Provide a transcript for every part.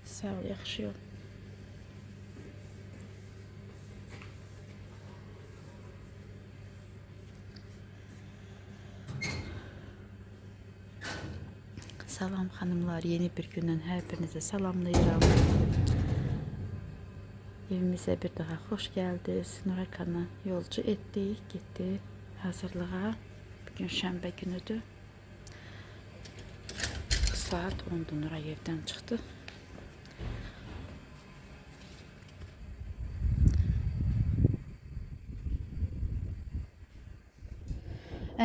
Sağ ol, yaxşı yol. Salam xanımlar, yeni bir gündən hər birinizə salamlayıram. Evimizə bir daha xoş gəldiniz. Nurakanı yolcu etdik, getdi hazırlığa. Bugün şənbə günüdür. Saat 10'da Nuray evdən çıxdı.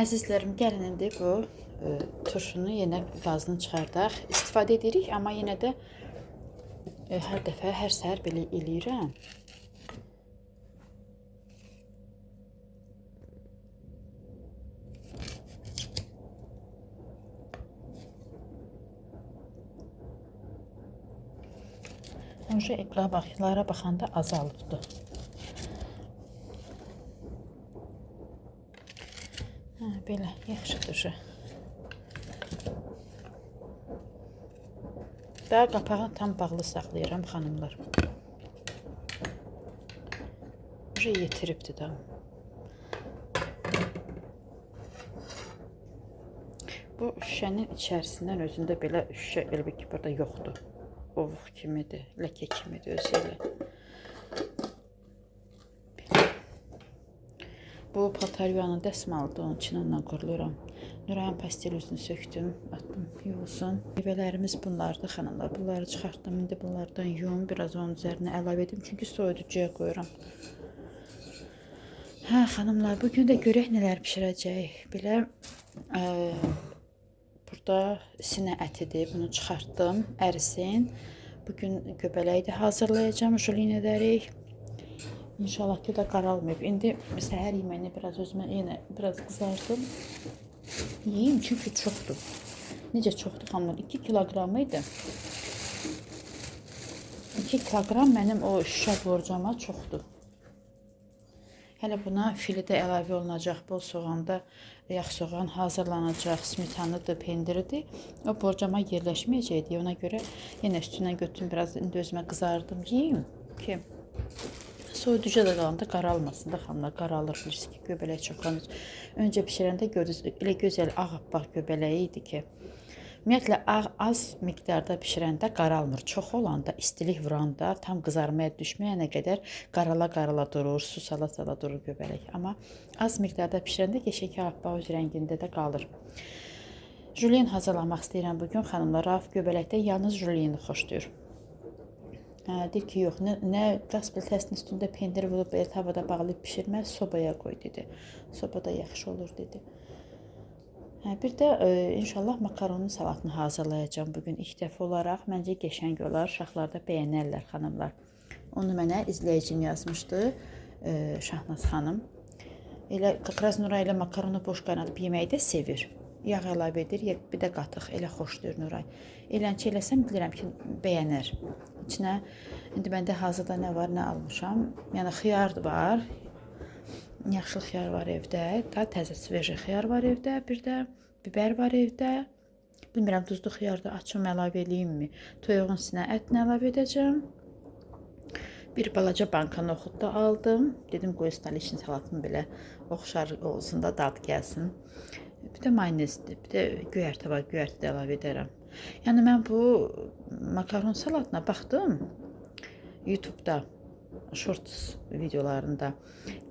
Əzizlərim, gəlin indi bu turşunu yenə qazını çıxardaq. İstifadə edirik, amma yenə də hər dəfə, hər səhər belə eləyirəm. Önce ekrana baxanda azalıbdı. Belə yaxşıdır. Daha qapağını tam bağlı saxlayıram xanımlar. Yetiribdi da. Bu şişənin içərisindən özündə belə şişə elə ki burada yoxdur. Ovuq kimidir, ləkə kimidir özü ilə. Bu paltaryanın dəsmalıdır, onun için ondan quruluram. Nurayın pastel üzünü söktüm, attım, yuvulsun. Meyvələrimiz bunlardır xanımlar. Bunları çıxartdım, indi bunlardan yum, biraz onun üzərinə əlavə edim. Çünki soyuducuya qoyuram. Hə xanımlar, bugün də görək nələr pişirəcəyik. Belə burada sinə ətidir, bunu çıxartdım, ərisin. Bugün göbələyi də hazırlayacağım, juliyin edərik. İnşallah ki de qaralmayıb. İndi səhər yeməyini biraz özümə yenə biraz qızardım. Yiyeyim çünki çoxdur. Necə çoxdur xanımlar? 2 kiloqramıydı. 2 kiloqram mənim o şüşə borcama çoxdur. Hələ buna fili də əlavə olunacaq. Bol soğanda yağ soğan hazırlanacaq. Smetanıdır, pendiridir. O borcama yerləşməyəcəkdi. Ona görə yenə üstündən götürdüm. Biraz indi özümə qızardım. Yiyeyim ki soyuducuya da qalanda qaralmasın da xanımlar, qaralır, bilirsiniz ki, göbələk çoxlanır. Öncə pişirəndə gördünüz, elə gözəl ağappaq göbələyi idi ki, ümumiyyətlə az miqdarda pişirəndə qaralmır. Çox olanda, istilik vuranda, tam qızarmaya düşməyənə qədər qarala durur, su sala durur göbələk. Amma az miqdarda pişirəndə qəşəng ağappaq öz rəngində də qalır. Juliyen hazırlamaq istəyirəm bugün xanımlar. Rauf göbələkdə yalnız juliyeni xoşlayır. Deyir ki, yox, nə qaz plitəsinin üstündə pendir vurub belə tavada bağlayıb pişirməz, sobaya qoy dedi. Sobada yaxşı olur dedi. Bir də inşallah makaronun salatını hazırlayacağım bugün ilk dəfə olaraq. Məncə qəşəng olar, uşaqlar da bəyənərlər xanımlar. Onu mənə izləyicim yazmışdı, Şahnaz xanım. Elə Qıqraz Nuray ilə makaronu boş qaynadıb yeməyi də sevir. Yağ əlavə edir, bir də qatıq, elə xoşdur Nuray. Elənçi eləsəm bilirəm ki, bəyənər. İçinə, indi məndə hazırda nə var, nə almışam. Yəni xiyar var, yaşlı xiyar var evdə, daha təzə sveji xiyar var evdə, bir də biber var evdə. Bilmirəm, duzlu xiyar da açım, əlavə eləyim mi? Toyuğun sinə ətini əlavə edəcəm. Bir balaca banka noxud da aldım. Dedim, qoy staliçin salatını belə oxşar olsun da dad gəlsin. Bir də mayonezdir, bir də göyərti var, göyərti də əlavə edərəm. Yəni mən bu makaron salatına baxdım YouTube'da, shorts videolarında.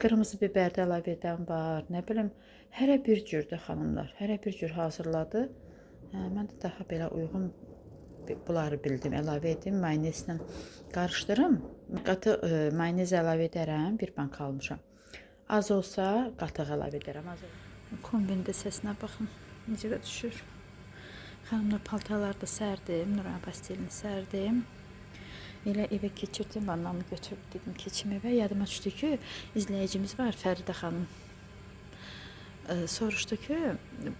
Qırmızı biber də əlavə edən var, nə bilim, hərə bir cürdür xanımlar, hərə bir cür hazırladı. Mən də daha belə uyğun bunları bildim, əlavə edim, mayonezlə qarışdırım. Qatı mayonez əlavə edərəm, bir banka almışam. Az olsa qatıq əlavə edərəm, az olsa. Kombində səsinə baxın, necə də düşür. Xanımlar, paltarları da sərdim, Nurayın pastelini sərdim. Elə evə keçirdim, vannamı götürüb dedim keçim evə. Yadıma düşdü ki, izləyicimiz var, Fəridə xanım. Soruşdu ki,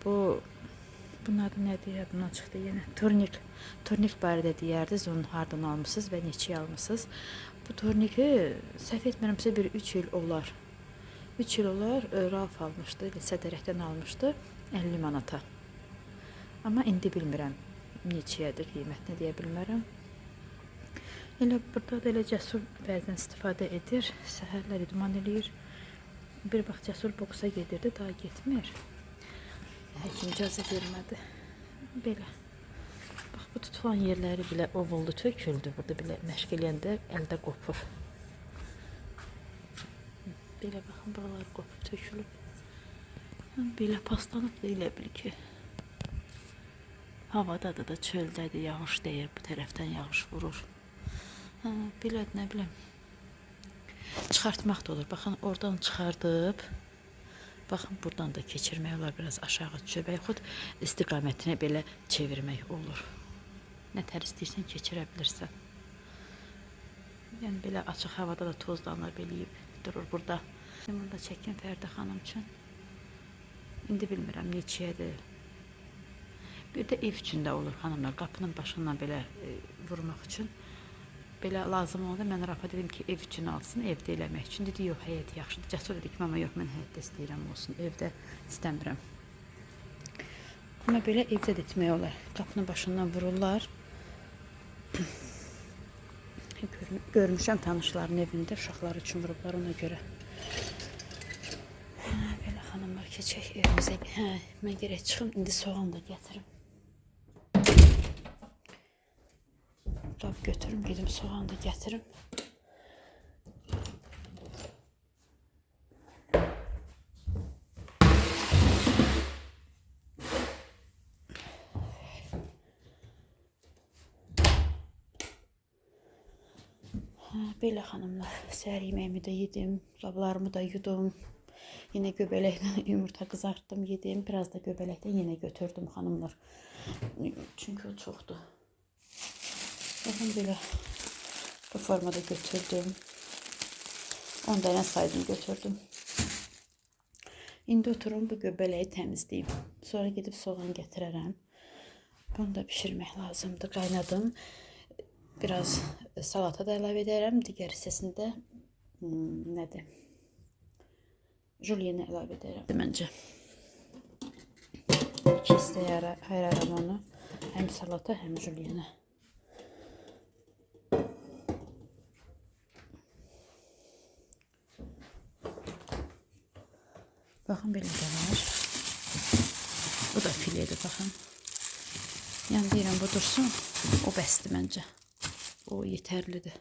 bunun adı nədir, yadımdan çıxdı yenə. Turnik barədə deyərdiniz, onu hardan almışsınız və neçəyə almışsınız. Bu turniki səhv etmirəmsə bir 3 il olar. 3 il olar, Rauf almışdı, Sədərəkdən almışdı 50 manata. Amma indi bilmirəm neçəyədir, qiymətini deyə bilmərəm. Elə burada da elə Cəsur bəzən istifadə edir. Səhərlər idman eləyir. Bir vaxt Cəsur boksa gedirdi, daha getmir. Həkim icazə vermədi. Belə. Bax, bu tutulan yerləri belə ovuldu, töküldü. Burada belə məşq eləyəndə əldə qopur. Belə baxın, buralar qopub, tökülüb. Belə paslanıb da elə bil ki, havadadır da, çöldədir, yağış deyir, bu tərəfdən yağış vurur. Belə nə bilim, çıxartmaq da olur. Baxın, oradan çıxardıb, baxın, buradan da keçirmək olar, biraz aşağı düşüb, yaxud istiqamətini belə çevirmək olur. Nə tər istəyirsən keçirə bilirsən. Yəni belə açıq havada da tozlanıb eləyib durur burada. Bunu da çəkin Fərdə xanım üçün. İndi bilmirəm neçəyədir. Bir də ev üçündə olur xanımlar, qapının başından belə vurmaq üçün. Belə lazım oldu. Mən Rafa dedim ki, ev üçün alsın, evdə eləmək üçün. Dedi, yox, həyət yaxşıdır. Cəsur dedi ki, mama, yox, mən həyətdə istəyirəm olsun, evdə istəmirəm. Amma belə evdə də etmək olar. Qapının başından vururlar. Görmüşəm tanışların evində, uşaqlar üçün vurublar ona görə. Belə xanımlar, keçək evimizə. Mən gerək çıxım, indi soğan da gətirim. Qab götürüm, gedim soğan da gətirim. Belə xanımlar, səhər yeməyimi də yedim, qablarımı da yudum. Yine göbələkdən yumurta qızartdım, yedim. Biraz da göbələkdən yenə götürdüm xanımlar. Çünki o çoxdur. Baxın belə bu formada götürdüm. 10 dənə saydım, götürdüm. İndi oturum bu göbələyi təmizləyim. Sonra gedib soğan gətirərəm. Bunu da pişirmək lazımdır. Qaynadım. Biraz salata da əlavə edərəm. Digər hissəsində nədir? Julienne əlavə edərəm. Məncə. İki hissəyə ayıraram onu. Həm salata, həm julienne. Baxın, belə də var. Bu da filedir, baxın. Yəni deyirəm, bu dursun. O bəsdir məncə. O yetərlidir.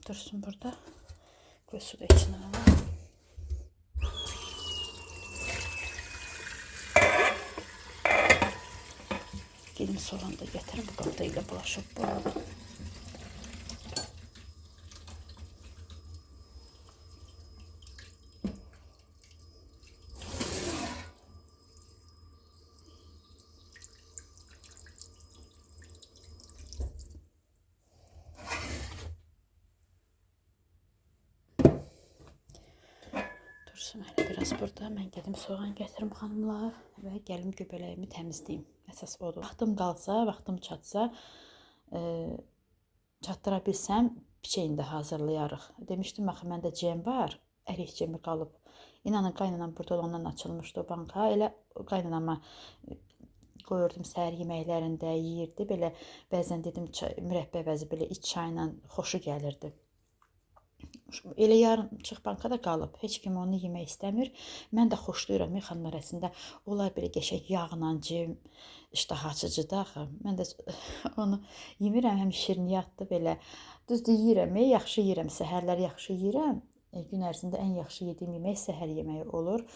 Dursun burada. Koy su da içine alalım. Gelim soğan da getirin. Bu kaptayla bulaşıp bu. Dursun hələ biraz burada. Mən gedim soğan gətirim xanımlar və gəlim göbələyimi təmizləyim. Əsas odur. Vaxtım qalsa, vaxtım çatsa, çatdıra bilsəm, piçeyini də hazırlayarıq. Demişdim, axı məndə cem var, ərik cemi qalıb. İnanın, qaynanam burada ondan açılmışdı o banka. Elə qaynanama qoyurdum səhər yeməklərində, yeyirdi. Belə bəzən dedim, mürəbbə əvəzi belə iç çayla xoşu gəlirdi. Elə yarımçıq bankada qalıb. Heç kim onu yemək istəmir. Mən də xoşlayıram xanımlar əslində. Onlar belə qəşəng yağla cem, iştah açıcıdır axı. Mən də onu yemirəm, həm şirniyyatdır belə. Düzdür, yeyirəm, yaxşı yeyirəm, səhərlər yaxşı yeyirəm. Gün ərzində ən yaxşı yediyim yemək səhər yeməyi olur.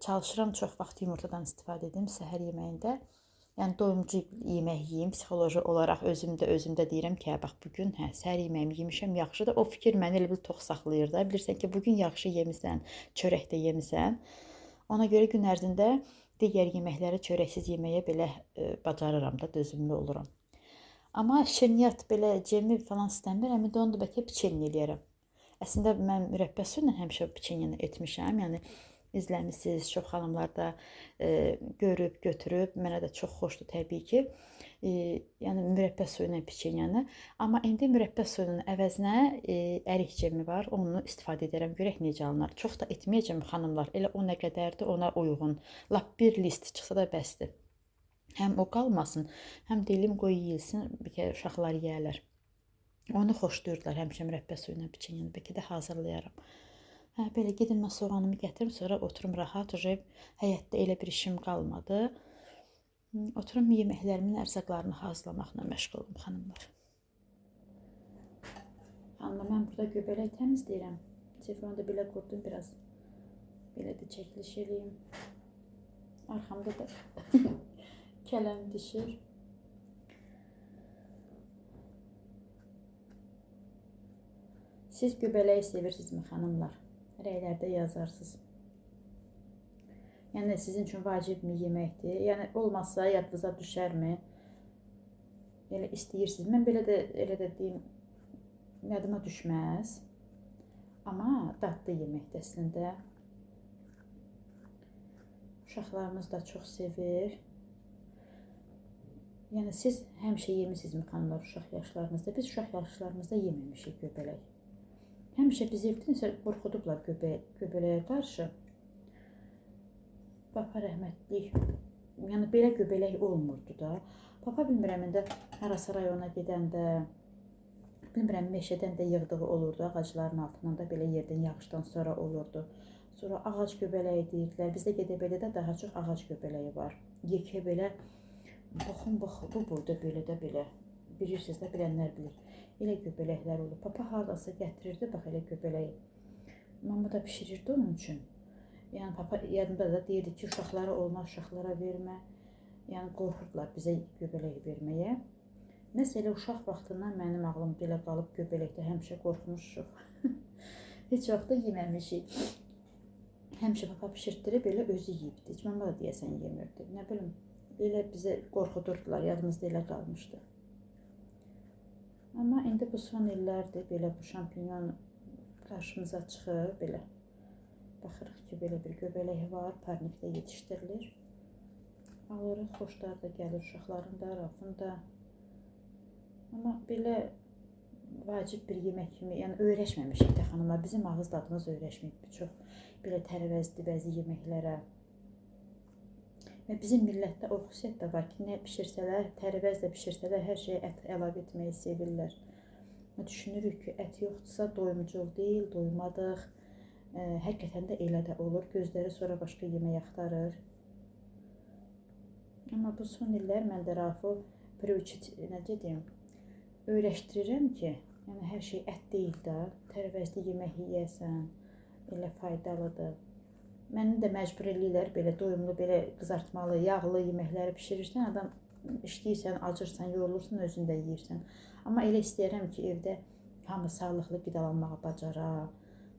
Çalışıram çox vaxt yumurtadan istifadə edim səhər yeməyində. Yəni doyumcu yemək yeyim, psixoloji olaraq özümdə deyirəm ki, bax bugün səhər yeməyimi yemişəm, yaxşıdır. O fikir məni elə bil tox saxlayır da. Bilirsən ki, bugün yaxşı yemisən, çörək də yemisən. Ona görə gün ərzində digər yeməkləri çörəksiz yeməyə belə bacarıram da, dözümlü oluram. Amma şirniyyat belə cemi falan istəmirəm. İndi onu da bəlkə piçeni eləyərəm. Əslində mən mürəbbə suyla həmişə piçeni etmişəm. Yəni izləmisiniz. Çox xanımlar da görüb, götürüb. Mənə də çox xoşdur təbii ki. Yəni mürəbbə suyu ilə peçenyanı. Amma indi mürəbbə suyunun əvəzinə ərik cemi var. Onu istifadə edirəm. Görək necə alınır. Çox da etməyəcəm xanımlar. Elə o nə qədərdir, ona uyğun. Lap bir list çıxsa da bəsdir. Həm o qalmasın, həm dilim qoy yeyilsin, bir kere uşaqlar yeyərlər. Onu xoşlayırlar həmişə mürəbbə suyu ilə peçenyanı. Bəlkə də hazırlayaram. Hə, belə gedim mən soğanımı gətirim, sonra oturum rahat. Həyətdə elə bir işim qalmadı. Oturum yeməklərimin ərzaqlarını hazırlamaqla məşğulum xanımlar. Xanımlar, mən burada göbələk təmizləyirəm. Telefonu da belə qurdum biraz. Belə də çəkiliş eləyim. Arxamda da kələm düşür. Siz göbələyi sevirsinizmi xanımlar? Rəylərdə yazarsınız. Yəni sizin üçün vacibmi yeməkdir? Yəni olmazsa yadınıza düşərmi? Elə istəyirsiniz. Mən belə də deyim, yadıma düşməz. Amma dadlı yeməkdir əslində. Uşaqlarımız da çox sevir. Yəni siz həmişə yemisinizmi xanımlar uşaq yaşlarınızda? Biz uşaq yaşlarımızda yeməmişik göbələk. Həmişə bizi evdə qorxudublar göbələyə qarşı. Papa rəhmətlik, yəni belə göbələk olmurdu da. Papa bilmirəm, indi harasa rayona gedəndə, bilmirəm meşədən də yığdığı olurdu, ağacların altından da belə yerdən yağışdan sonra olurdu. Sonra ağac göbələyi deyirdilər. Bizdə Gədəbəylidə daha çox ağac göbələyi var. Yekə belə, baxın, bu boyda belə də belə. Bilirsiniz də, bilənlər bilir. Elə göbələklər olur. Papa haradasa gətirirdi, bax elə göbələyi. Mama da pişirirdi onun üçün. Yəni papa yadında da deyirdi ki, uşaqlara olmaz, uşaqlara vermə. Yəni qorxurdular bizə göbələk verməyə. Nəsə elə uşaq vaxtından mənim ağlımda elə qalıb göbələkdə həmişə qorxmuşuq. Heç vaxt da yeməmişik. Həmişə papa pişirtdirib elə özü yeyibdi. Heç mama da deyəsən yemirdi. Nə bilim, elə bizə qorxudurdular, yadımızda elə qalmışdı. Amma indi bu son illərdir, belə bu şampinyon qarşımıza çıxır, belə. Baxırıq ki, belə bir göbələk var, parnikdə yetişdirilir. Alırıq, xoşlar da gəlir uşaqların da, Rafın da. Amma belə vacib bir yemək kimi, yəni öyrəşməmişik də xanımlar. Bizim ağız dadımız öyrəşməyib. Çox belə tərəvəzli bəzi yeməklərə. Və bizim millətdə o xüsusiyyət də var ki, nə pişirsələr, tərəvəzlə pişirsələr, hər şeyə ət əlavə etməyi sevirlər. Düşünürük ki, ət yoxdursa doyumcul deyil, doymadıq. Həqiqətən də elə də olur. Gözləri sonra başqa yemək axtarır. Amma bu son illər mən də Rafı necə deyim, öyrəşdirirəm ki, yəni hər şey ət deyil də, tərəvəzli yemək yeyəsən, elə faydalıdır. Məni də məcbur eləyirlər, belə doyumlu, belə qızartmalı, yağlı yeməkləri pişirirsən, adam işləyirsən, acırsan, yorulursan, özün də yeyirsən. Amma elə istəyirəm ki, evdə hamı sağlıqlı qidalanmağı bacara.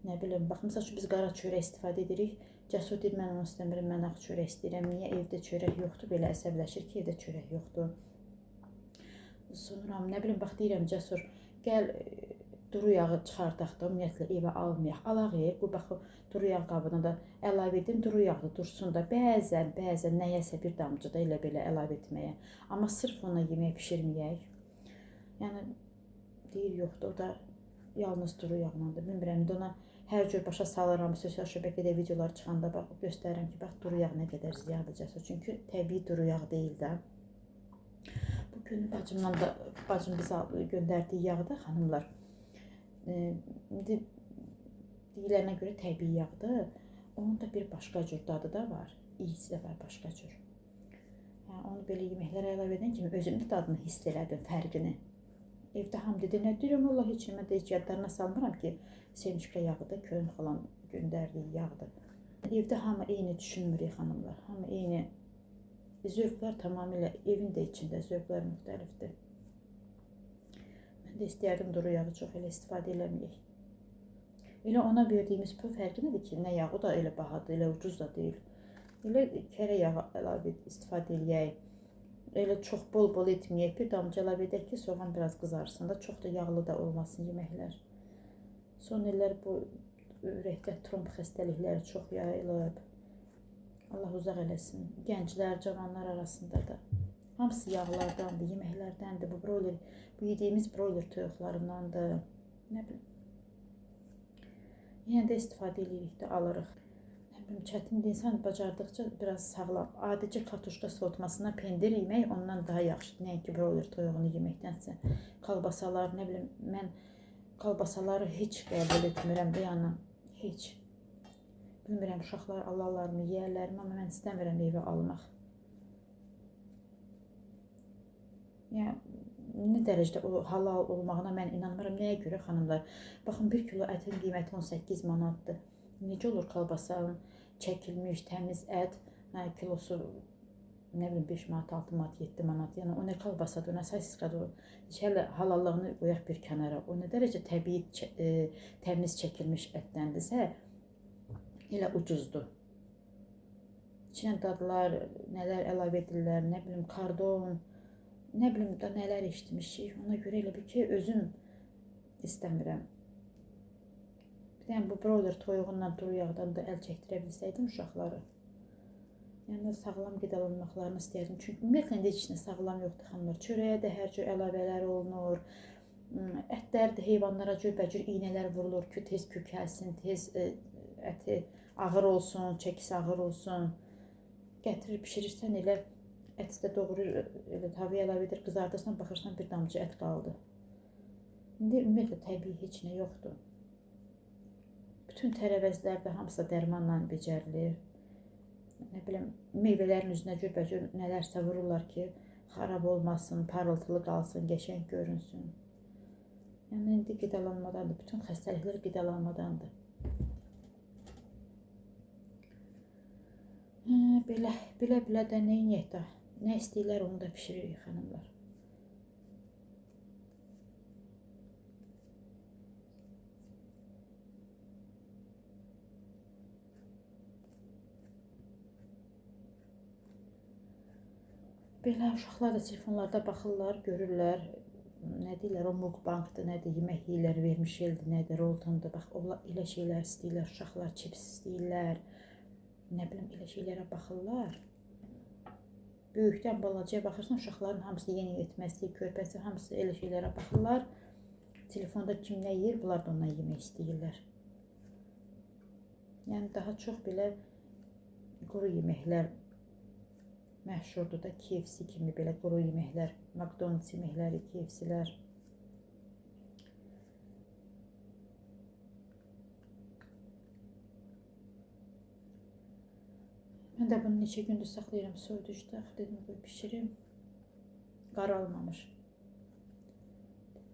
Nə bilim, bax, məsəl üçün biz qara çörək istifadə edirik. Cəsur deyir, mən onu istəmirəm, mən ağ çörək istəyirəm. Niyə evdə çörək yoxdur? Belə əsəbləşir ki, evdə çörək yoxdur. Sonra, nə bilim, bax, deyirəm, Cəsur, gəl duru yağı çıxardaq da, ümumiyyətlə evə almayaq. Alaq bu, bax, duru yağ qabına da əlavə edin, duru yağlı dursun da. Bəzən nəyəsə bir damcı da elə belə əlavə etməyə. Amma sırf ona yemək pişirməyək. Yəni, deyir, yoxdur, o da yalnız duru yağlandır. Bilmirəm, indi ona hər cür başa salıram, sosial şəbəkədə videolar çıxanda göstərirəm ki, bax, duru yağ nə qədər ziyandır Cəsur. Çünki təbii duru yağ deyil də. Bu gün bacım bizə göndərdiyi yağda, xanımlar, indi deyilənə görə təbii yağdır. Onun da bir başqa cür dadı da var. İyisi də var başqa cür. Onu belə yeməklərə əlavə edən kimi özümdə dadını hiss elədim, fərqini. Evdə ham dedi, nə deyirəm, Allah heç mən də heç yadlarına salmıram ki, semçika yağıdır, Köln xalam göndərdiyi yağdır. Evdə hamı eyni düşünmürük, xanımlar. Hamı eyni. Zövqlər tamamilə evin də içində, zövqlər müxtəlifdir. Mən də istəyərdim duru yağı çox elə istifadə eləməyək. Elə ona verdiyimiz pul fərqi nədir ki, nə yağı da elə bahadır, elə ucuz da deyil. Elə kərə yağı əlavə istifadə eləyək. Elə çox bol etməyək, bir damcı əlavə edək ki, soğan biraz qızarsın da, çox da yağlı da olmasın yeməklər. Son illər bu ürəkdə tromb xəstəlikləri çox yayılıb. Allah uzaq eləsin. Gənclər, cavanlar arasında da. Hamısı yağlardandır, yeməklərdəndir. Bu yediyimiz broiler toyuqlarındandır. Nə bilim. Yəni də istifadə edirik də, alırıq. Nə bilim, çətindir, insan bacardıqca biraz sağlam. Adicə kartuşka soğutmasına pendir yemək ondan daha yaxşıdır. Nəinki broiler toyuğunu yeməkdənsə. Kalbasalar, nə bilim, mən kalbasaları heç qəbul etmirəm də, yəni heç. Bilmirəm, uşaqlar alarlarmı, yeyərlərmi, amma mən istəmirəm evə almaq. Yəni, nə dərəcədə o halal olmağına mən inanmıram. Nəyə görə, xanımlar? Baxın, 1 kilo ətin qiyməti 18 manatdır. Necə olur kalbasanın çəkilmiş, təmiz ət, kilosu, nə bilim, 5 manat, 6 manat, 7 manat. Yəni, o nə kalbasadır, o nə sosiskadır o. Hələ halallığını qoyaq bir kənara. O nə dərəcə təbii, təmiz çəkilmiş ətdəndirsə, elə ucuzdur. İçinə dadlar, nələr əlavə edirlər, nə bilim, kardon, nə bilim da nələr eşitmişik. Ona görə elə bir ki, özüm istəmirəm. Bir dənə bu broiler toyuğundan, duru yağdan da əl çəkdirə bilsəydim uşaqları. Yəni, sağlam qidalanmaqlarını istəyirdim. Çünki ümumiyyətlə də içində sağlam yoxdur, xanımlar. Çörəyə də hər cür əlavələr olunur. Ətlər də heyvanlara cürbəcür iynələr vurulur ki, tez kökəlsin, tez əti ağır olsun, çəkisi ağır olsun. Gətirir, pişirirsən elə, əti də doğrur, elə tavaya əlavə edir, qızardırsan, baxırsan bir damcı ət qaldı. İndi ümumiyyətlə təbii heç nə yoxdur. Bütün tərəvəzlər də hamısı dərmanla becərilir. Nə bilim, meyvələrin üzünə cürbəcür nələrsə vururlar ki, xarab olmasın, parıltılı qalsın, qəşəng görünsün. Yəni, indi qidalanmadandır, bütün xəstəliklər qidalanmadandır. Bilə də neyniyək də, nə istəyirlər onu da pişiririk, xanımlar. Belə uşaqlar da telefonlarda baxırlar, görürlər, nə deyirlər, o mukbankdır, nədir, yemək yeyirlər, vermiş eldir, nədir, roltondur, bax, elə şeylər istəyirlər, uşaqlar çips istəyirlər. Nə bilim, elə şeylərə baxırlar. Böyükdən balacaya baxırsan, uşaqların hamısı yeni etməsi, körpəsi, hamısı elə şeylərə baxırlar. Telefonda kim nə yeyir, bunlar da ondan yemək istəyirlər. Yəni, daha çox belə quru yeməklər məşhurdur da, KFC kimi belə quru yeməklər, McDonald's yeməkləri, KFC'lər. Mən də bunu neçə gündür saxlayıram soyuducuda, dedim qoy pişirim. Qaralmamış.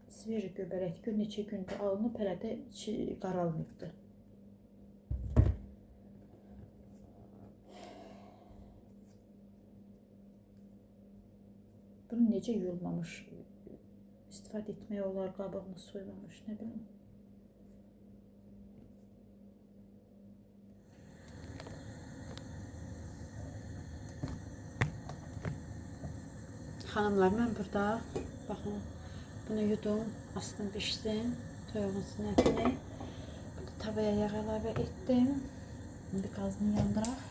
Sveji göbələk neçə gündür alınıb, hələ də içi qaralmayıbdır. Bunu necə yuyulmamış istifadə etmək olar, qabığını soymamış, nə bilim. Xanımlar, mən burada, baxın, bunu yudum, astım pişsin, toyuğun sinətini. Burada tavaya yağ əlavə etdim. İndi qazını yandıraq.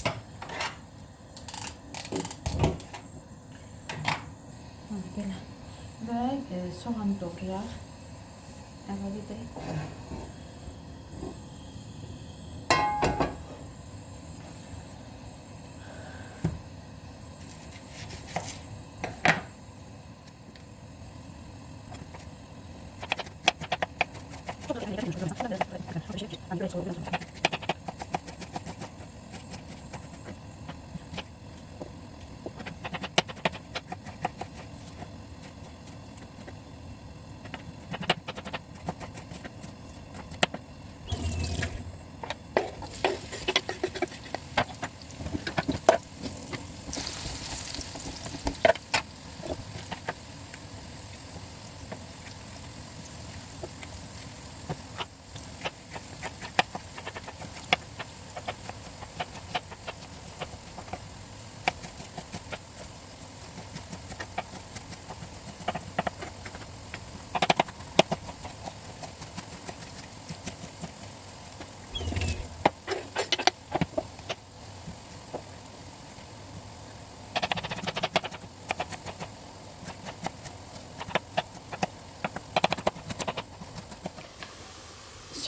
Belə. Və soğanı doğrayaq. Əvvəli də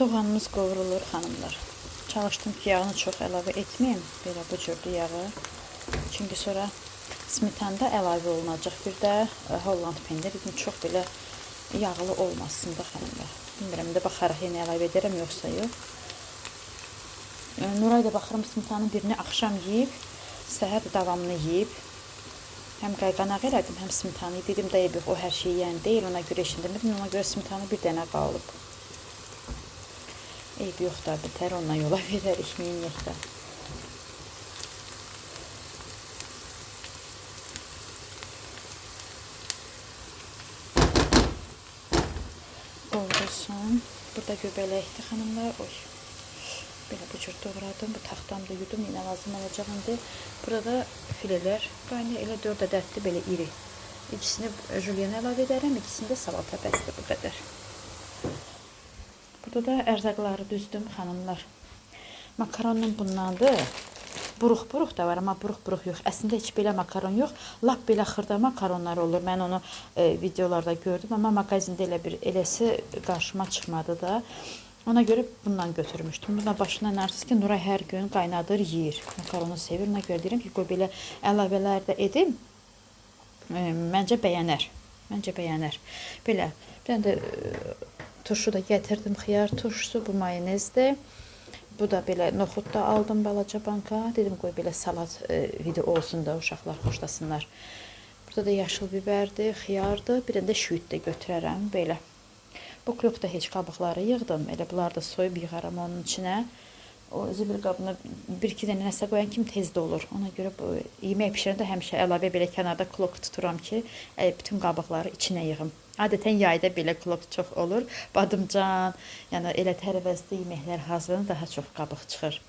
Soğanımız qovrulur xanımlar. Çalışdım ki yağını çox əlavə etməyim. Belə bu cürdür yağı. Çünki sonra smetanda əlavə olunacaq. Bir də Holland pendiri dedim çox belə yağlı olmasın da xanımlar. Bilmirəm də baxaraq yenə əlavə edərəm yoxsa yox. Nuray da baxıram smetanın birini axşam yeyib, səhər davamını yeyib. Həm qayğanaq elədim, həm smetanı dedim də yox, o hər şeyi yeyən deyil, ona görə eşindirmədim, ona görə smetanı bir dənə qalıb. Eyb yoxdur, bitər, ondan yola verərik, meyinlək də. Qovrulsun. Burada göbələkdir xanımlar. Oy. Belə bu cür doğradım. Bu taxtam da yudum, yenə lazım olacaq indi. Burada da filelər qaynayır. Elə 4 ədəddir, belə iri. İkisini jülyen əlavə edərəm, ikisini də salata bəsdir, bu qədər. Burada da ərzaqları düzdüm xanımlar. Makaronun bundandır. Buruq-buruq da var, amma buruq-buruq yox. Əslində heç belə makaron yox. Lap belə xırda makaronlar olur. Mən onu videolarda gördüm, amma mağazində elə bir eləsi qarşıma çıxmadı da. Ona görə bundan götürmüşdüm. Bundan başına inanırsınız ki, Nuray hər gün qaynadır, yeyir. Makaronu sevir. Ona görə deyirəm ki, qoy belə əlavələr də edim. Məncə bəyənər. Məncə bəyənər. Belə. Bir dənə də turşu da gətirdim. Xiyar turşusu, bu mayonezdir. Bu da belə noxud da aldım balaca banka. Dedim qoy belə salat video olsun da uşaqlar xoşlasınlar. Burada da yaşıl bibərdir, xiyardır. Bir dənə də şüyüd də götürərəm belə. Bu klubda heç qabıqları yığdım. Elə bunlar da soyub yığaram onun içinə. O zibil qabına 1-2 dənə nəsə qoyan kimi tezdə olur. Ona görə bu yemək bişirəndə həmişə əlavə belə kənarda klok tuturam ki, bütün qabıqları içinə yığım. Adətən yayda belə klok çox olur. Badımcan, yəni elə tərəvəzli yeməklər hazırlanır, daha çox qabıq çıxır.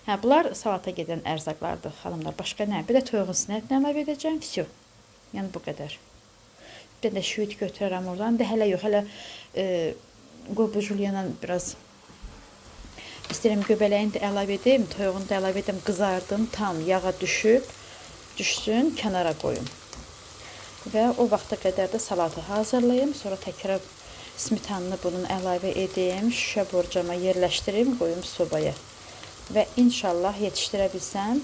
Hə, bunlar salata gedən ərzaqlardır xanımlar. Başqa nə? Bir də toyuğun sinətini əlavə edəcəm. Всё. Yəni bu qədər. Bir də şüyüd götürərəm oradan. De hələ yox, hələ qoy bu jülyenlə biraz istəyirəm göbələyin də əlavə edeyim, toyuğunu da əlavə edeyim, qızardım, tam yağa düşsün, kənara qoyum. Və o vaxta qədər də salatı hazırlayım, sonra təkrar smetanını bunun əlavə edeyim, şüşə borcama yerləşdirim, qoyum sobaya. Və inşallah yetişdirə bilsəm,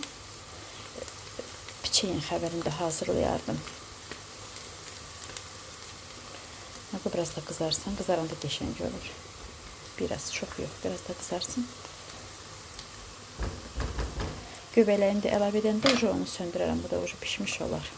piçeyin xəbərində hazırlayardım. Bu biraz da qızarsın, qızaranda qəşəng olur. Biraz, çox yox, biraz da qızarsın. Göbələyini də əlavə edəndə onu söndürərəm, bu da pişmiş olar.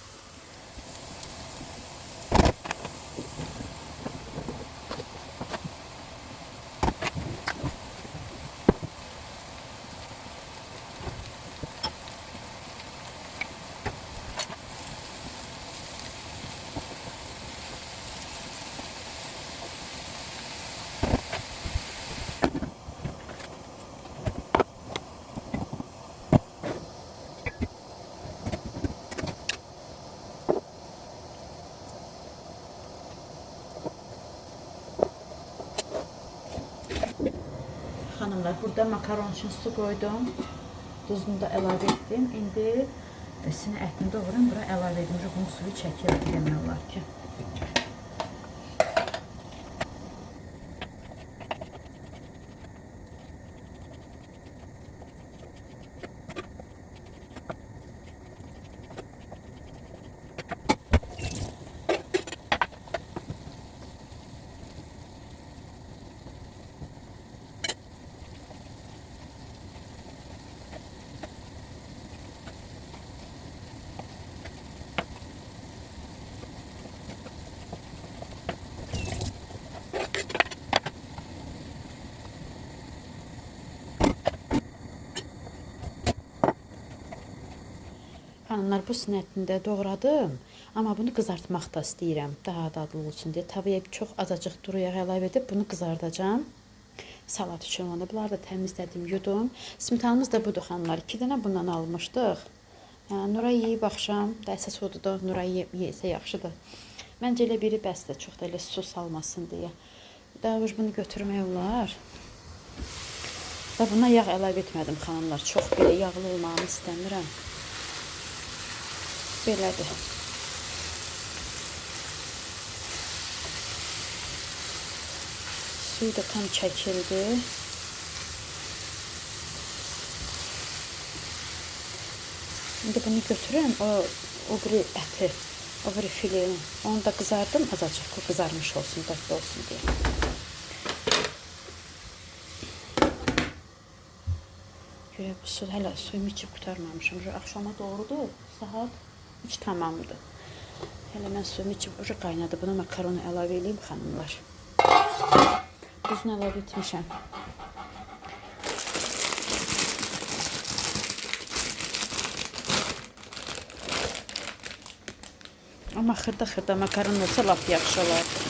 Xanımlar, burada makaron üçün su qoydum. Duzunu da əlavə etdim. İndi sinə ətini doğruram, bura əlavə edim. Bunun suyu çəkir demək olar ki. Xanımlar, bu sinətini də doğradım, amma bunu qızartmaq da istəyirəm, daha dadlı olsun deyə. Tavaya çox azacıq duru yağ əlavə edib bunu qızardacağım. Salat üçün onu, bunları da təmizlədim, yudum. Smetanımız da budur xanımlar, 2 dənə bundan almışdıq. Nuray yeyib axşam, da əsas odur da, Nuray yeysə yaxşıdır. Məncə elə biri bəsdir, çox da elə su salmasın deyə. Daha bunu götürmək olar. Da buna yağ əlavə etmədim xanımlar, çox belə yağlı olmağını istəmirəm. Belədir. Suyu da tam çəkildi. İndi bunu götürürəm, o biri əti, o biri fileni, onu da qızardım azacıq, o qızarmış olsun, dadlı olsun diye. Göyə bu su, hələ suyumu içib qutarmamışım. Axşama doğrudur, saat 3 tamamdır. Hələ mən suyumu içib qaynadı. Buna makaronu əlavə edeyim xanımlar. Buzunu əlavə etmişəm. Amma xırda makaron olsa lap yaxşı olardı.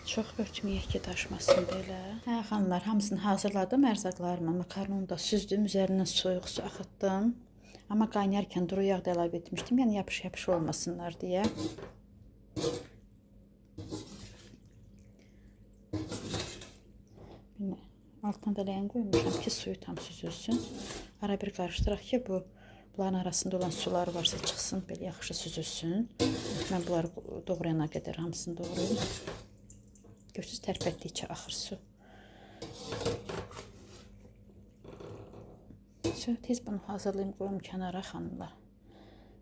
Çox örtməyək ki, daşmasın belə. Hə, xanımlar, hamısını hazırladım. Ərzaqlarımı, makaronunu da süzdüm. Üzərindən soyuq su axıtdım. Amma qaynarkən duru yağ da əlavə etmişdim. Yəni yapış-yapış olmasınlar deyə. Altına da ləyən qoymuşam ki, suyu tam süzülsün. Ara bir qarışdıraq ki, bunların arasında olan sular varsa çıxsın, belə yaxşı süzülsün. Mən bunları doğrayana qədər hamısını doğrayım. Görsünüz, tərpətdikcə axır su. Tez bunu hazırlayım, qoyum kənara xanımlar.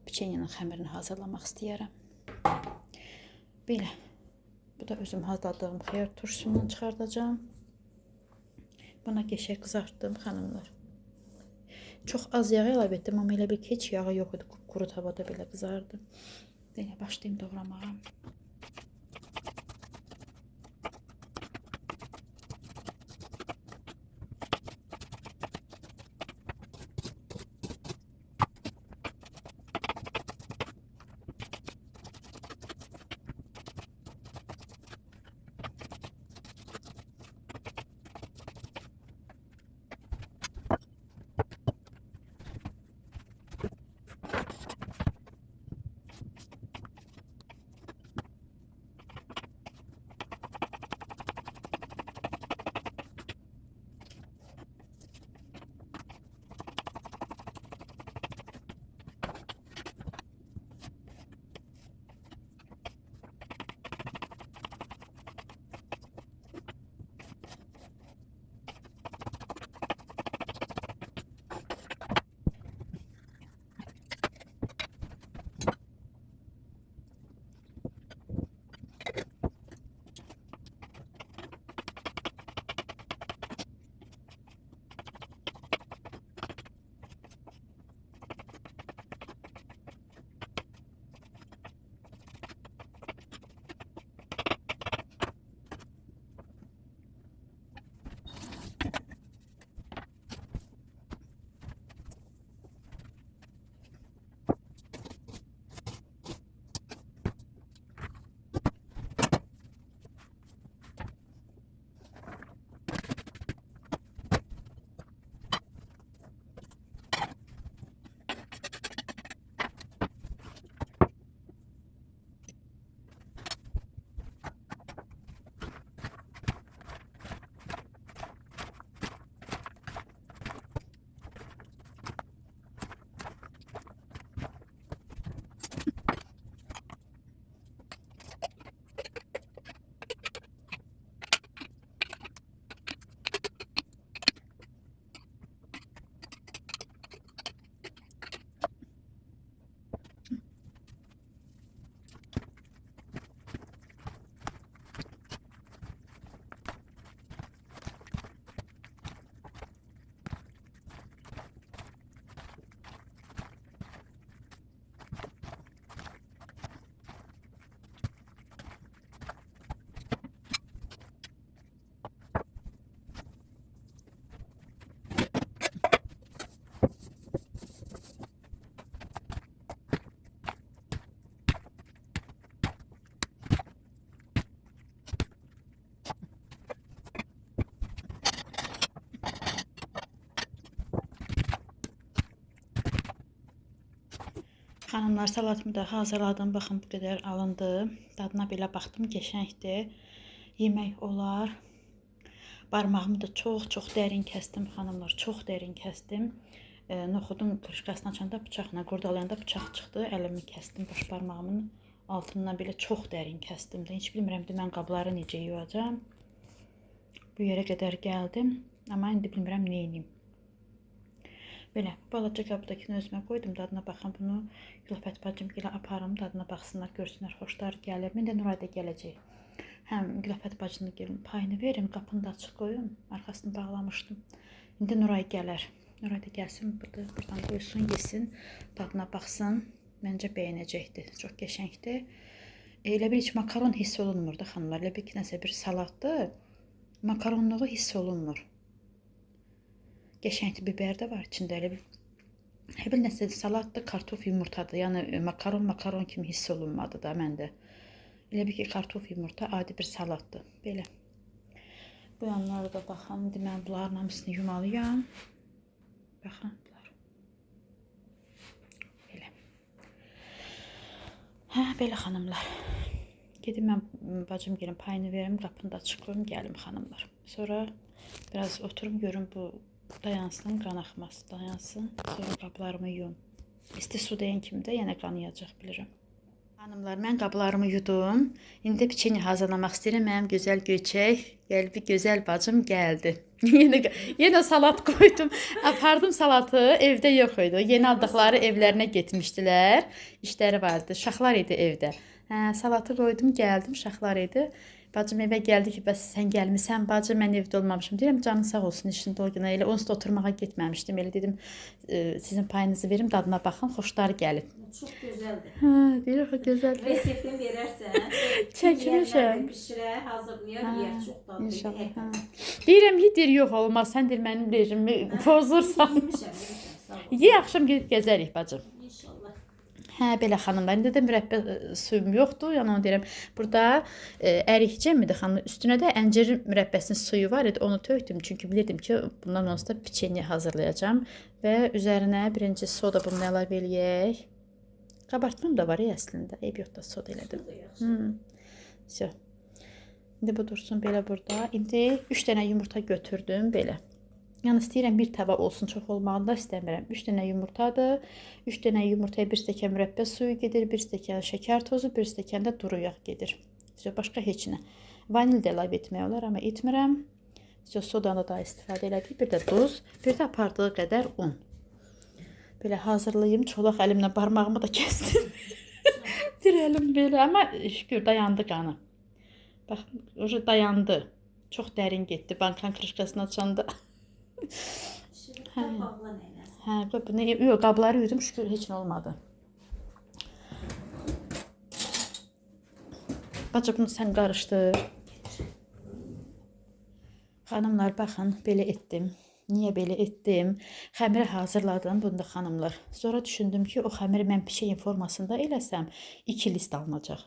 Peçenyenin xəmirini hazırlamaq istəyərəm. Belə. Bu da özüm hazırladığım xiyar turşusundan çıxardacağım. Buna qəşəng qızartdım xanımlar. Çox az yağ əlavə etdim, amma elə bir ki, heç yağı yox idi. Quru tavada belə qızardı. Belə başlayayım doğramağa. Xanımlar, salatımı da hazırladım. Baxın, bu qədər alındı. Dadına belə baxdım, qəşəngdir. Yemək olar. Barmağımı da çox dərin kəsdim xanımlar. Çox dərin kəsdim. Noxudun krışkasını açanda bıçaqla, qurdalayanda bıçaq çıxdı. Əlimi kəsdim, baş barmağımın altından belə çox dərin kəsdim. Heç bilmirəm mən qabları necə yuyacağam. Bu yerə qədər gəldim. Amma indi bilmirəm nə edeyim. Belə, balaca qabdakını özümə qoydum. Dadına baxın, bunu Gülafət bacım ilə aparım. Dadına baxsınlar, görsünlər, xoşlar gəlir. Mən də Nuray da gələcək. Həm Gülafət bacının gəlin payını verim, qapını da açıq qoyum. Arxasını bağlamışdım. İndi Nuray gələr. Nuray da gəlsin, buradan qoysun, yesin, dadına baxsın. Məncə bəyənəcəkdir. Çox qəşəngdir. Elə bir heç makaron hiss olunmur da xanımlar. Elə bir ki, nəsə bir salatdır. Makaronluğu hiss olunmur. Qəşəngli biber də var içində. Elə bir nəsə salatdır, kartof yumurtadır. Yəni makaron kimi hiss olunmadı da məndə. Elə bir ki, kartof yumurta adi bir salatdır. Belə. Bu yanları da baxın. İndi mən bunların hamısını yumalıyam. Baxın. Belə. Hə, belə xanımlar. Gedim mən bacım gəlin payını verim, qapını da açıq qoyum, gəlim xanımlar. Sonra biraz oturum, görüm bu dayansın, qan axması dayansın. Sonra qablarımı yuyum. İsti su deyən kimi də yenə qanayacaq bilirəm. Hanımlar, mən qablarımı yudum. İndi piçeni hazırlamaq istəyirəm. Mənim gözəl göçək, qəlbi gözəl bacım gəldi. yenə salat qoydum. Apardım salatı, evdə yox idi. Yeni aldıqları evlərinə getmişdilər. İşləri vardı, uşaqlar idi evdə. Hə, salatı qoydum, gəldim, uşaqlar idi. Bacım evə gəldi ki, bəs sən gəlmisən bacım, mən evdə olmamışım. Deyirəm, canın sağ olsun işində o günə. Elə onsuz da oturmağa getməmişdim. Elə dedim, sizin payınızı verim, dadına baxın, xoşlar gəlib. Çox gözəldir. Hə, deyir, o gözəldir. Reseptini verərsən, Çəkilmişəm. Bişirər, hazırlayar, yer çox dadlı. İnşallah. Hə. Deyirəm, yedir, yox olmaz. Sən deyir, mənim rejimi pozursan. Yemişəm, sağ ol. Ye, axşam gedib gəzərik bacım. İnşallah. Hə, belə xanımlar, indi də mürəbbə suyum yoxdur, yəni onu deyirəm. Burada ərik cəmidir xanım, üstünə də əncir mürəbbəsinin suyu var idi, onu tökdüm. Çünki bilirdim ki, bundan onsuz da piçeni hazırlayacağam. Və üzərinə birinci soda bunu əlavə eləyək. Qabartmam da var əslində, eyb yox da soda elədim. Все. İndi bu dursun belə burada. İndi 3 dənə yumurta götürdüm belə. Yəni istəyirəm bir tava olsun, çox olmağını da istəmirəm. 3 dənə yumurtadır. 3 dənə yumurtaya 1 stəkan mürəbbə suyu gedir, 1 stəkan şəkər tozu, 1 stəkan da duru yağ gedir. Başqa heç nə. Vanil də əlavə etmək olar, amma etmirəm. Sodanı da istifadə elədik. Bir də duz, bir də apardığı qədər un. Belə hazırlayım. Çolaq əlimlə barmağımı da kəsdim. Bir əlim belə, amma şükür dayandı qanı. Bax, dayandı. Çox dərin getdi bankan krışkasını açanda. Hə, yox, qabları yudum, şükür heç nə olmadı. Bacı, bunu sən qarışdır. Xanımlar, baxın, belə etdim. Niyə belə etdim? Xəmiri hazırladım bunda xanımlar. Sonra düşündüm ki, o xəmiri mən pişəyin formasında eləsəm 2 list alınacaq.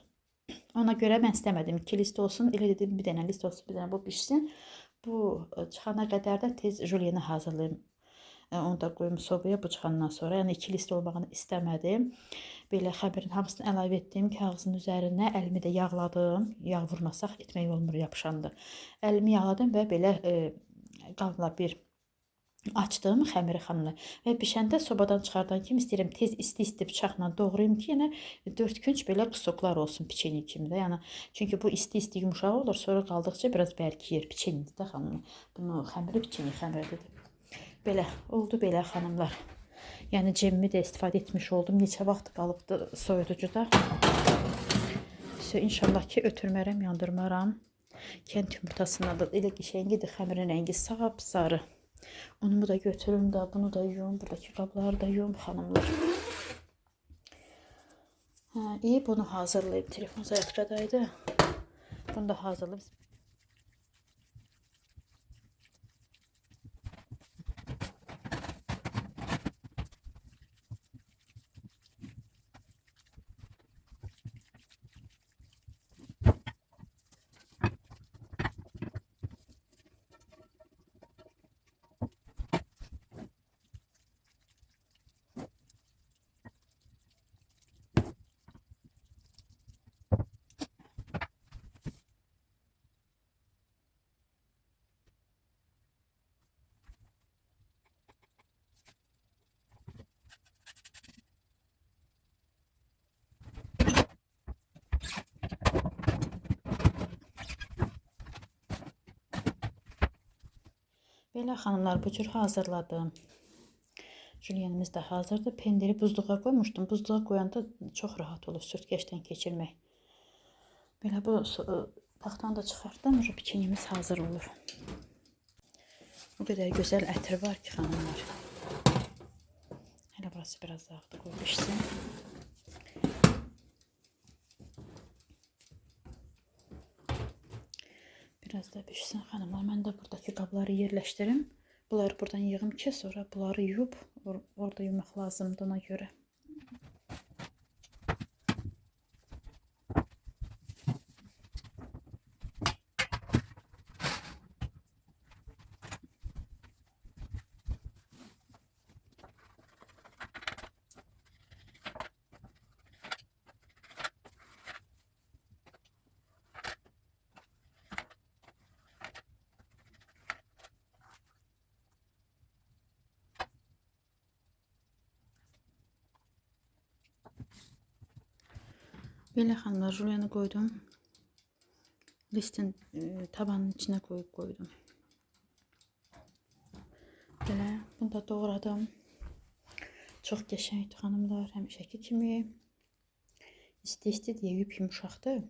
Ona görə mən istəmədim 2 list olsun. Elə dedim, bir dənə list olsun, bir dənə bu pişsin. Bu çıxana qədər də tez julieni hazırlayım. Onu da qoyum sobaya bu çıxandan sonra. Yəni 2 list olmağını istəmədim. Belə xəmirin hamısını əlavə etdim kağızın üzərinə. Əlimi də yağladım. Yağ vurmasaq etmək olmur, yapışandı. Əlimi yağladım və belə qavla bir açdım xəmiri xanımlar. Və bişəndə sobadan çıxardan kimi istəyirəm tez isti bıçaqla doğrayım ki, yəni 4 künc belə qısoklar olsun piçeni kimi də. Yəni çünki bu isti yumşaq olur, sonra qaldıqca biraz bərkiyir piçenidir də xanımlar. Bunu xəmiri piçeni xəmiridir. Belə oldu belə xanımlar. Yəni cemmi də istifadə etmiş oldum. Neçə vaxt qalıbdı soyuducuda. İnşallah ki ötürmərəm, yandırmaram. Kənd yumurtasından da elə qəşəngidir, xəmirin rəngi sarı. Onu da götürüm da, bunu da yuyum, buradakı qabları da yuyum xanımlar. İyi, bunu hazırlayayım. Telefon zayatqadaydı. Bunu da hazırlayayım. Belə xanımlar, bu cür hazırladım. Jülyenimiz də hazırdır. Pendiri buzluğa qoymuşdum. Buzluğa qoyanda çox rahat olur süzgəcdən keçirmək. Belə bu taxtanı da çıxartdım. Piçenyemiz hazır olur. O qədər gözəl ətri var ki, xanımlar. Hələ burası biraz dağdı, qoy pişsin. Biraz da pişsin xanımlar. Mən də buradakı qabları yerləşdirim. Bunları buradan yığım ki, sonra bunları yuyub orada yumaq lazımdır ona görə. Belə xanımlar, jülyanı qoydum. Listin tabanın içine koydum. Belə, bunu da doğradım. Çox qəşəngdir xanımlar, həmişəki kimi. İsti-isti deyə yuyub yumuşaqdır.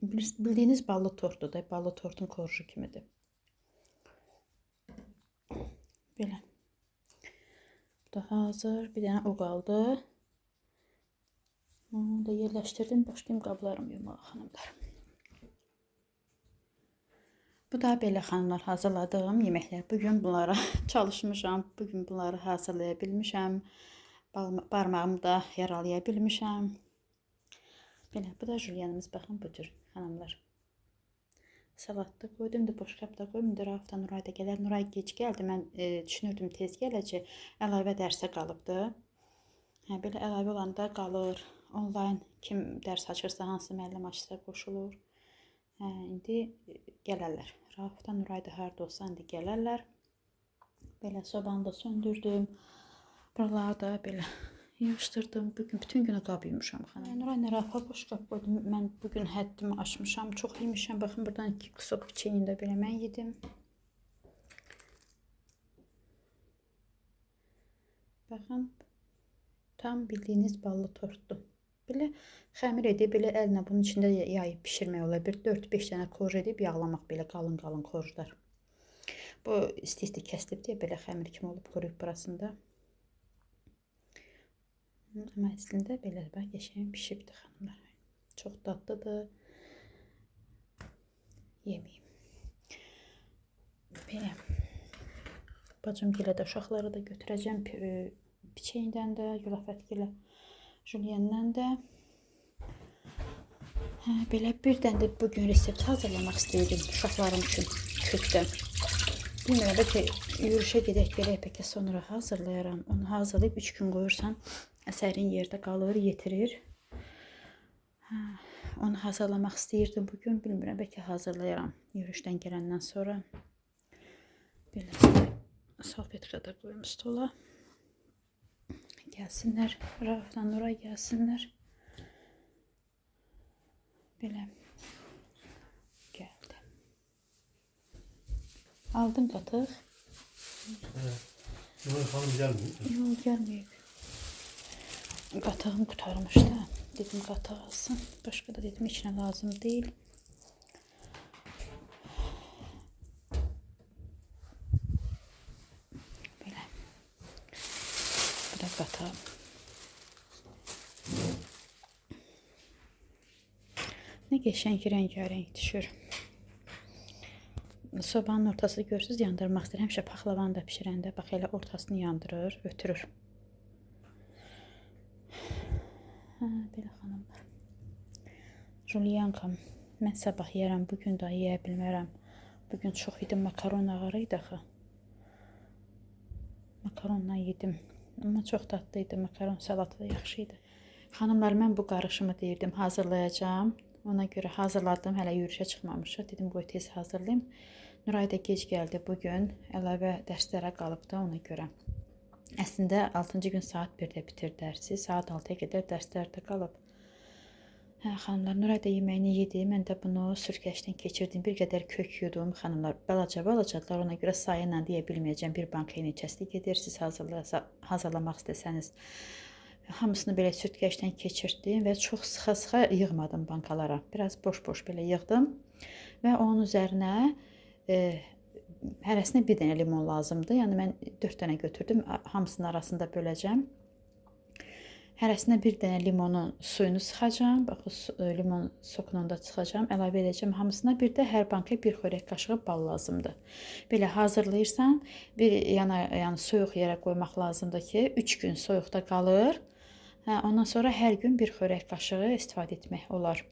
Bildiyiniz ballı tortdur da, ballı tortun korju kimidir. Belə. Bu da hazır. Bir dənə o qaldı. Onu da yerləşdirdim. Başlayayım qablarımı yumağa xanımlar. Bu da belə xanımlar hazırladığım yeməklər. Bugün bunlara çalışmışam. Bugün bunları hazırlaya bilmişəm. Barmağımı da yaralaya bilmişəm. Belə, bu da jülyenimiz. Baxın bu cür xanımlar. Salatda qoydum da boşqabda qoydum. Rafda Nuray da gələr. Nuray gec gəldi. Mən düşünürdüm tez gələcək. Əlavə dərsə qalıbdı. Belə əlavə olanda qalır. Onlayn kim dərs açırsa, hansı müəllim açsa qoşulur. İndi gələrlər. Rafda Nuray da harda olsa indi gələrlər. Belə sobanı da söndürdüm. Buraları da belə yığışdırdım. Bugün bütün günü qab yumuşam xanım. Nuray nə Rafa boşqab qoydum. Mən bugün həddimi aşmışam. Çox yemişəm. Baxın buradan 2 kusok piçenyini də belə mən yedim. Baxın. Tam bildiyiniz ballı tortdur. Belə xəmir edib, belə əllə bunun içində yayıb pişirmək olar. Bir 4-5 dənə korj edib yağlamaq, belə qalın-qalın korjlar. Bu isti-isti kəsilib deyə belə xəmir kimi olub quruyub burasında. Amma əslində belə bax qəşəng pişibdi xanımlar. Çox dadlıdır. Yeməyim. Belə. Bacım gilə də uşaqları da götürəcəm. Piçenydən də, Gülafətgilə, jülyəndən də. Belə birdən də bugün resept hazırlamaq istəyirdim uşaqlarım üçün kökdən. Bilmirəm, bəlkə yürüyüşə gedək belə bəlkə sonra hazırlayaram. Onu hazırlayıb 3 gün qoyursan, əsərin yerdə qalır, yetirir. Onu hazırlamaq istəyirdim bugün. Bilmirəm, bəlkə hazırlayaram yürüyüşdən gələndən sonra. Belə salfetka da qoyum stola. Gəlsinlər, Rafdan Nuray gəlsinlər. Belə gəldi. Aldım qatıq. Nuray xanım gəlməyib. Yox, gəlməyib. Qatığım qutarmışdı. Dedim qatıq alsın. Başqa da dedim içinə lazım deyil. Belə. Bu da qatığım. Ne qəşəng rəngarəng düşür. Sobanın ortası görürsüz yandırmaq istəyir. Həmişə paxlavanı da pişirəndə bax elə ortasını yandırır, ötürür. Belə xanımlar. Jülyankam. Mən sabah yeyərəm, bugün də yeyə bilmərəm. Bugün çox yedim, makaron ağırı idi axı. Makaronla yedim. Amma çox dadlı idi, makaron salatı da yaxşı idi. Xanımlar, mən bu qarışımı deyirdim, hazırlayacağım. Ona görə hazırladım, hələ yürüyüşə çıxmamışıq. Dedim, qoy tez hazırlayayım. Nuray da gec gəldi bugün. Əlavə dərslərə qalıb da ona görə. Əslində 6-cı gün saat 1-də bitir dərsi. Saat 6-ya qədər dərslərdə qalıb. Hə, xanımlar, Nuray da yeməyini yedi. Mən də bunu sürtkəşdən keçirdim. Bir qədər kök yudum. Xanımlar, balacadılar. Ona görə sayı ilə deyə bilməyəcəm. Bir bankaya neçəsi gedir. Siz hazırlamaq istəsəniz. Hamısını belə sürtkəşdən keçirdim və çox sıxa-sıxa yığmadım bankalara. Biraz boş-boş belə yığdım. Və onun üzərinə hərəsinə bir dənə limon lazımdır. Yəni mən 4 dənə götürdüm. Hamısının arasında böləcəm. Hərəsinə bir dənə limonun suyunu sıxacam. Bax, limon sokunu da çıxacam. Əlavə edəcəm hamısına. Bir də hər bankaya bir xörək qaşığı bal lazımdır. Belə hazırlayırsan, bir yəni soyuq yerə qoymaq lazımdır ki, 3 gün soyuqda qalır. Ondan sonra hər gün bir xörək qaşığı istifadə etmək olar.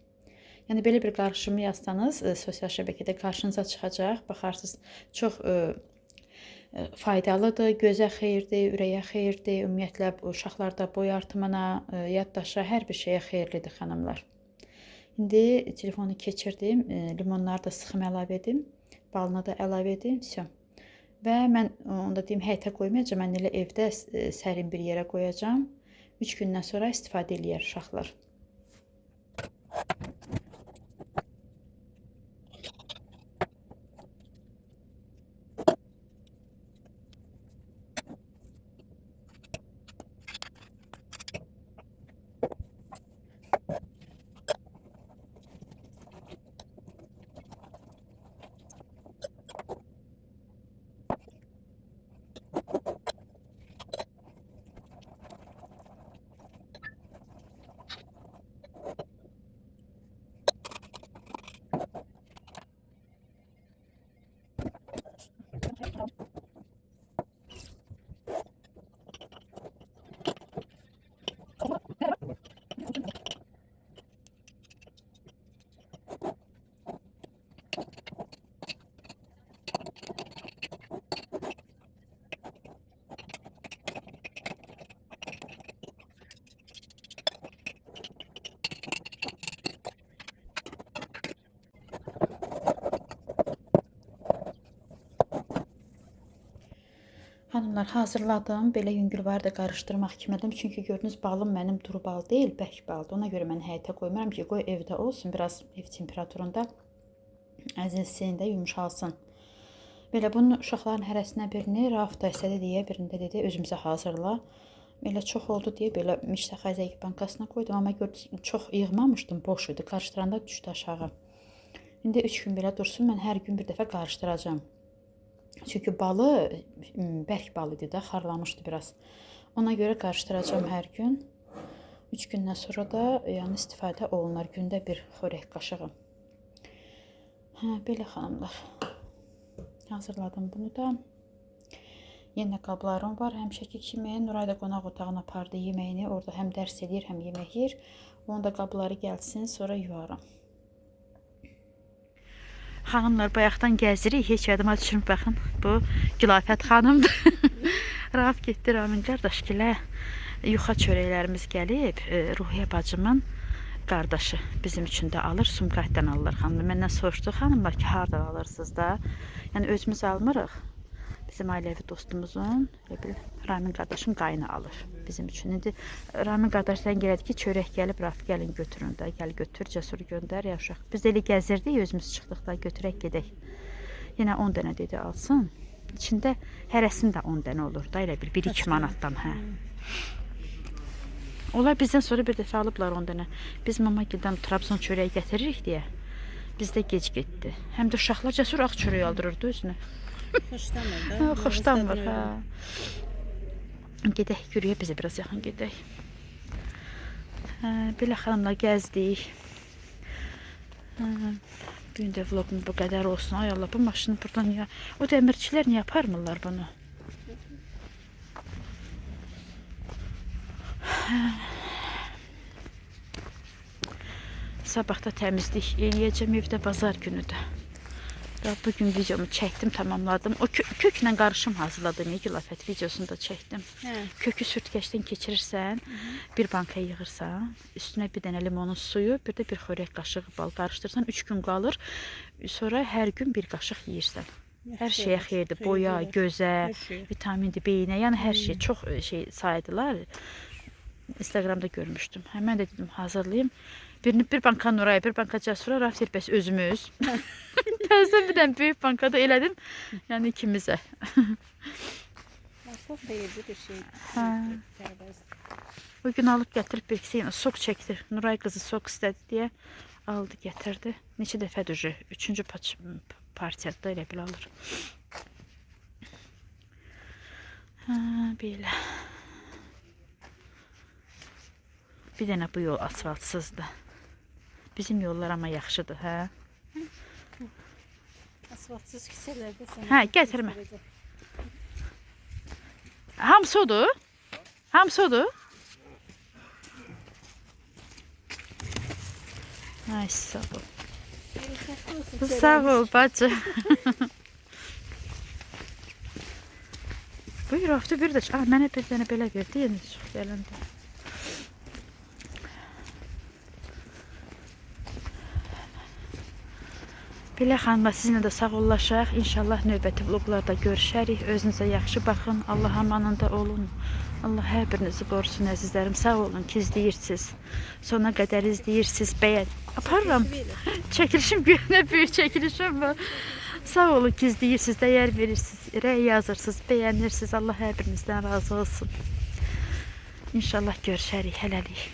Yəni belə bir qarışımı yazsanız, sosial şəbəkədə qarşınıza çıxacaq. Baxarsınız, çox faydalıdır, gözə xeyirdir, ürəyə xeyirdir, ümumiyyətlə uşaqlarda boy artımına, yaddaşa, hər bir şeyə xeyirlidir xanımlar. İndi telefonu keçirdim, limonları da sıxım əlavə edim, balını da əlavə edim, vəsə. Və mən onda deyim, həyətə qoymayacağam, mən elə evdə sərin bir yerə qoyacam. 3 gündən sonra istifadə eləyər uşaqlar. Hanımlar, hazırladım. Belə yüngül var da qarışdırmaq kimidim. Çünki gördünüz, balım mənim duru bal deyil, bərk baldır. Ona görə mən həyətə qoymuram ki, qoy evdə olsun. Biraz ev temperaturunda əzilsin də, yumuşalsın. Belə bunun uşaqların hərəsinə birini Rauf da istədi deyə, birində dedi, özümüzə hazırla. Belə çox oldu deyə belə mişdə xəzəki bankasına qoydum. Amma gördünüz, çox yığmamışdım, boş idi. Qarışdıranda düşdü aşağı. İndi 3 gün belə dursun, mən hər gün bir dəfə qarışdıracağım. Çünki balı bərk bal idi də, xarlamışdı biraz. Ona görə qarışdıracağım hər gün. 3 gündən sonra da yəni istifadə olunur. Gündə bir xörək qaşığı. Belə xanımlar. Hazırladım bunu da. Yenə qablarım var. Həmişəki kimi Nuray da qonaq otağına apardı yeməyini. Orada həm dərs edir, həm yemək yeyir. Onun da qabları gəlsin, sonra yuvaram. Xanımlar, bayaqdan gəzirik, heç yadıma düşürüm, baxın, bu Gülafət xanımdır. Rauf getdi, Ramin qardaşgilə yuxa çörəklərimiz gəlib, Ruhiyyə bacımın qardaşı bizim üçün də alır, Sumqayıtdan alırlar xanımlar. Məndən soruşdu, xanımlar ki, hardan alırsınız da? Yəni özümüz almırıq, bizim ailəvi dostumuzun, Ramin qardaşın qayını alır bizim üçün. İndi Ramin qardaş sən elədi ki, çörək gəlib, Rauf gəlin götürün də, gəl götür, Cəsur göndər, ya uşaq. Biz elə gəzirdik, özümüz çıxdıq da, götürək gedək. Yenə 10 dənə dedi alsın. İçində hərəsində 10 dənə olur da, elə bir 1-2 manatdan, hə. Onlar bizdən sonra bir dəfə alıblar 10 dənə. Biz Mamagildən Trabzon çörəyi gətiririk deyə, bizdə gec getdi. Həm də uşaqlar Cəsur ağ çörəyi aldırırdı özünə. Xoşlanmır da. Xoşlanmır, hə. Gedək, yürüyə bizə biraz yaxın gedək. Belə xanımlar gəzdik. Bugün də vloqum bu qədər olsun. Ay Allah, bu maşını buradan niyə... O dəmirçilər niyə aparmırlar bunu? Sabah da təmizlik eləyəcəm evdə, bazar günü də. Bugün videomu çəkdim, tamamladım. O köklə qarışım hazırladım, Gülafət videosunu da çəkdim. Kökü sürtkəşdən keçirirsən, bir bankaya yığırsan, üstünə bir dənə limonun suyu, bir də bir xörək qaşığı bal qarışdırsan, 3 gün qalır. Sonra hər gün bir qaşıq yeyirsən. Hər şeyə xeyirdir, boya, gözə, vitamindir, beyinə, yəni hər şey, çox şey saydılar. Instagramda görmüşdüm. Mən də dedim, hazırlayayım. Bir banka Nuraya, bir banka Cəsura, Rafter bəs özümüz. Təzədən bir dənə böyük bankada elədim. Yəni ikimizə. Çok da yedi bir şey. Ha. Serbest. Bugün alıb gətirib bir ikisi yenə sok çəkdi. Nuray qızı sok istədi deyə aldı gətirdi. Neçə dəfədir 3-cü partiyada elə bil alır. Ha, belə. Bir dənə bu yol asfaltsızdır. Bizim yollar ama yaxşıdır, hə? Asfaltsız küçelerde sen. Hə, gətirmə. Hamısı odur? Hamısı odur? Ay, sağ ol. Sağ ol, bacı. Buyur, hafta bir də. Mənə bir dənə belə verdi, yenə çox gələndə. Belə xanımlar, sizinlə də sağollaşaq. İnşallah növbəti vloglarda görüşərik. Özünüzə yaxşı baxın. Allah amanında olun. Allah hər birinizi qorusun əzizlərim. Sağ olun ki, izləyirsiniz. Sona qədər izləyirsiniz. Bəyən. Aparıram. Çəkilişim nə böyük çəkilişim var. Sağ olun ki, izləyirsiniz, dəyər verirsiniz, rəy yazırsınız, bəyənirsiniz. Allah hər birinizdən razı olsun. İnşallah görüşərik. Hələlik.